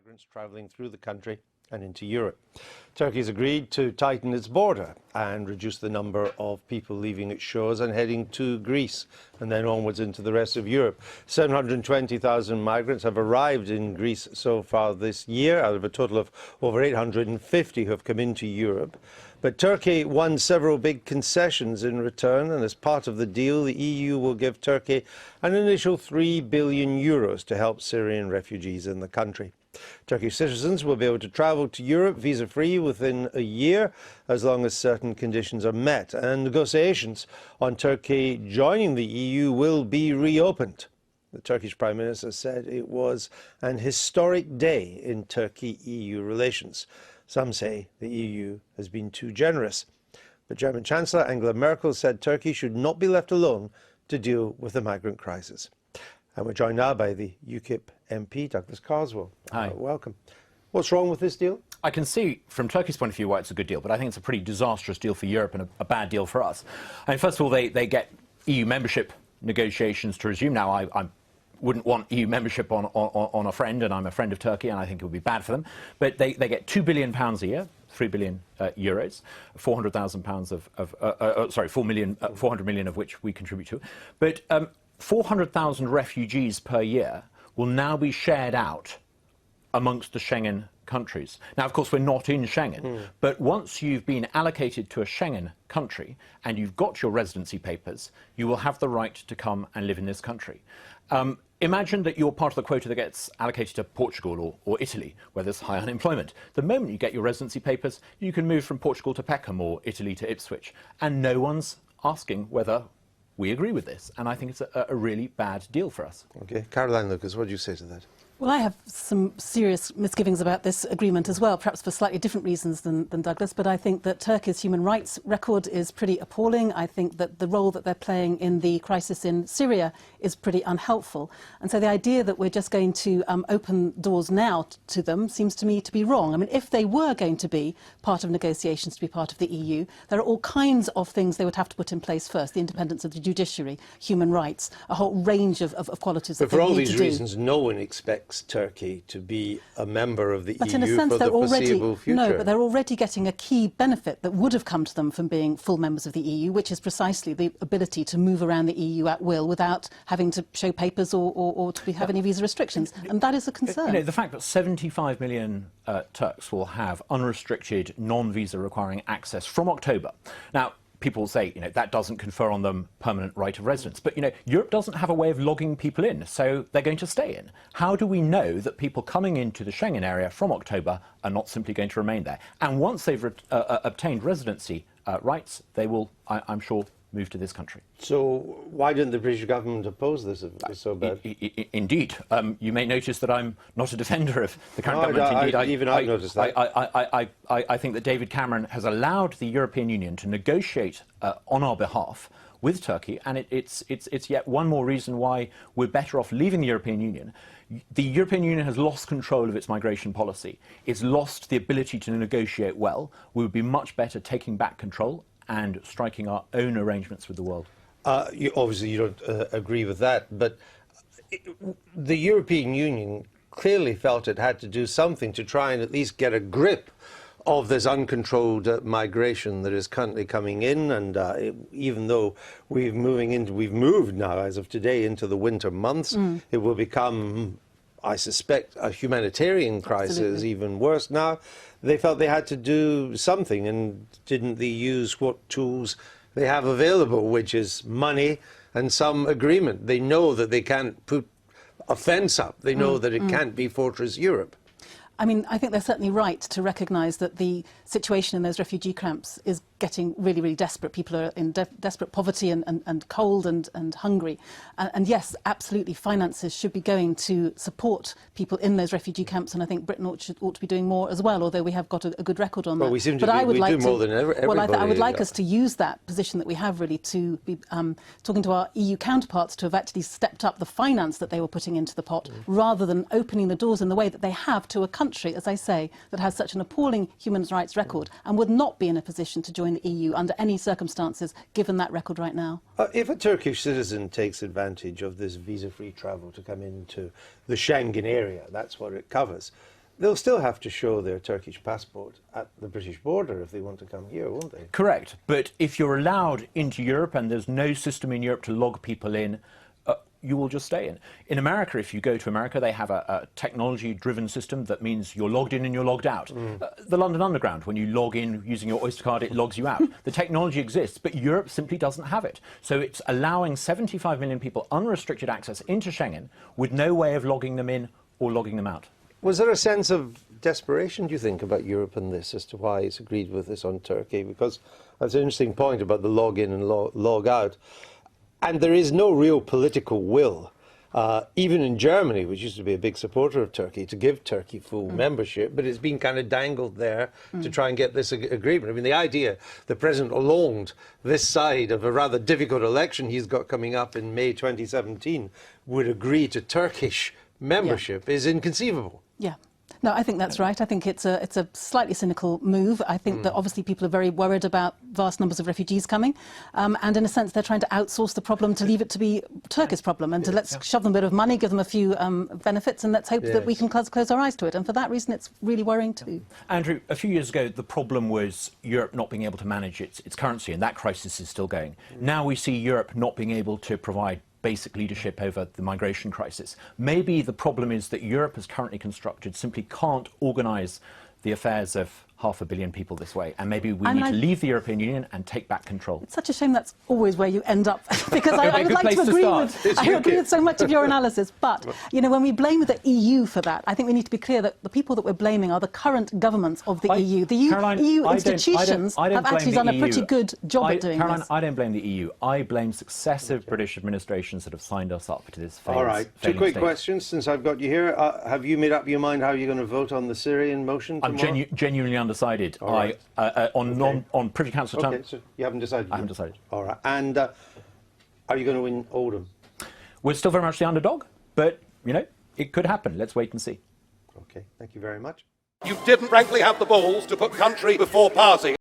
migrants travelling through the country and into Europe. Turkey has agreed to tighten its border and reduce the number of people leaving its shores and heading to Greece and then onwards into the rest of Europe. 720,000 migrants have arrived in Greece so far this year, out of a total of over 850 who have come into Europe. But Turkey won several big concessions in return, and as part of the deal, the EU will give Turkey an initial €3 billion to help Syrian refugees in the country. Turkish citizens will be able to travel to Europe visa-free within a year, as long as certain conditions are met. And negotiations on Turkey joining the EU will be reopened. The Turkish Prime Minister said it was an historic day in Turkey-EU relations. Some say the EU has been too generous. But German Chancellor Angela Merkel said Turkey should not be left alone to deal with the migrant crisis. And we're joined now by the UKIP MP, Douglas Carswell. Hi. Welcome. What's wrong with this deal? I can see, from Turkey's point of view, why it's a good deal, but I think it's a pretty disastrous deal for Europe and a bad deal for us. I mean, first of all, they get EU membership negotiations to resume. Now, I wouldn't want EU membership on a friend, and I'm a friend of Turkey, and I think it would be bad for them. But they get £2 billion a year, 3 billion euros, 400,000 pounds sorry, 400 million of which we contribute to. But 400,000 refugees per year will now be shared out amongst the Schengen countries. Now, of course, we're not in Schengen, but once you've been allocated to a Schengen country and you've got your residency papers, you will have the right to come and live in this country. Imagine that you're part of the quota that gets allocated to Portugal or Italy, where there's high unemployment. The moment you get your residency papers, you can move from Portugal to Peckham or Italy to Ipswich, and no one's asking whether we agree with this, and I think it's a really bad deal for us. OK. Caroline Lucas, what do you say to that? Well, I have some serious misgivings about this agreement as well, perhaps for slightly different reasons than Douglas, but I think that Turkey's human rights record is pretty appalling. I think that the role that they're playing in the crisis in Syria is pretty unhelpful. And so the idea that we're just going to open doors now to them seems to me to be wrong. I mean, if they were going to be part of negotiations to be part of the EU, there are all kinds of things they would have to put in place first: the independence of the judiciary, human rights, a whole range of qualities that they need to do. But for all these reasons, no one expects Turkey to be a member of the EU in a sense, for the foreseeable future. No, but they're already getting a key benefit that would have come to them from being full members of the EU, which is precisely the ability to move around the EU at will without having to show papers or to have any visa restrictions. And that is a concern. You know, the fact that 75 million Turks will have unrestricted, non-visa requiring access from October. Now, people say, you know, that doesn't confer on them permanent right of residence. But, you know, Europe doesn't have a way of logging people in, so they're going to stay in. How do we know that people coming into the Schengen area from October are not simply going to remain there? And once they've obtained residency rights, they will, I'm sure, move to this country. So why didn't the British government oppose this if it was so bad? Indeed. You may notice that I'm not a defender of the current government. Indeed, I've noticed that. I think that David Cameron has allowed the European Union to negotiate on our behalf with Turkey, and it's yet one more reason why we're better off leaving the European Union. The European Union has lost control of its migration policy. It's lost the ability to negotiate well. We would be much better taking back control and striking our own arrangements with the world. Obviously, you don't agree with that, but the European Union clearly felt it had to do something to try and at least get a grip of this uncontrolled migration that is currently coming in. And even though we've moved now, as of today, into the winter months, it will become, I suspect, a humanitarian crisis. Absolutely. Even worse now. They felt they had to do something, and didn't they use what tools they have available, which is money and some agreement? They know that they can't put a fence up. They know that it can't be Fortress Europe. I mean, I think they're certainly right to recognise that the situation in those refugee camps is getting really, really desperate. People are in desperate poverty and cold and hungry. And yes, absolutely, finances should be going to support people in those refugee camps, and I think Britain ought to be doing more as well, although we have got a good record on that. Well, we seem to do more than everybody. Well, I would like us to use that position that we have really to be talking to our EU counterparts to have actually stepped up the finance that they were putting into the pot, rather than opening the doors in the way that they have to a country, as I say, that has such an appalling human rights record and would not be in a position to join the EU under any circumstances, given that record right now. If a Turkish citizen takes advantage of this visa-free travel to come into the Schengen area, that's what it covers, they'll still have to show their Turkish passport at the British border if they want to come here, won't they? Correct. But if you're allowed into Europe and there's no system in Europe to log people in, you will just stay in. In America, if you go to America, they have a technology-driven system that means you're logged in and you're logged out. The London Underground, when you log in using your Oyster card, it logs you out. The technology exists, but Europe simply doesn't have it. So it's allowing 75 million people unrestricted access into Schengen with no way of logging them in or logging them out. Was there a sense of desperation, do you think, about Europe in this, as to why it's agreed with this on Turkey? Because that's an interesting point about the log in and log out. And there is no real political will, even in Germany, which used to be a big supporter of Turkey, to give Turkey full membership, but it's been kind of dangled there to try and get this agreement. I mean, the idea that President Hollande, this side of a rather difficult election he's got coming up in May 2017, would agree to Turkish membership is inconceivable. Yeah. No, I think that's right. I think it's a slightly cynical move. I think that obviously people are very worried about vast numbers of refugees coming, and in a sense they're trying to outsource the problem to leave it to be Turkey's problem, and to let's shove them a bit of money, give them a few benefits, and let's hope that we can close our eyes to it. And for that reason, it's really worrying too. Andrew, a few years ago, the problem was Europe not being able to manage its currency, and that crisis is still going. Now we see Europe not being able to provide basic leadership over the migration crisis. Maybe the problem is that Europe, as currently constructed, simply can't organise the affairs of 500 million people this way, and maybe we need to leave the European Union and take back control. It's such a shame that's always where you end up, because I would like to agree with so much of your analysis, but you know, when we blame the EU for that, I think we need to be clear that the people that we're blaming are the current governments of the EU. The EU institutions have actually done a pretty good job at doing Caroline, this. I don't blame the EU. I blame successive British administrations that have signed us up to this failing All right, two quick state. questions since I've got you here. Have you made up your mind how you're going to vote on the Syrian motion tomorrow? I'm genuinely undecided. Right. On Privy Council time. Okay, so you haven't decided? I haven't decided. All right. And are you going to win Oldham? We're still very much the underdog, but, you know, it could happen. Let's wait and see. Okay, thank you very much. You didn't frankly have the balls to put country before party.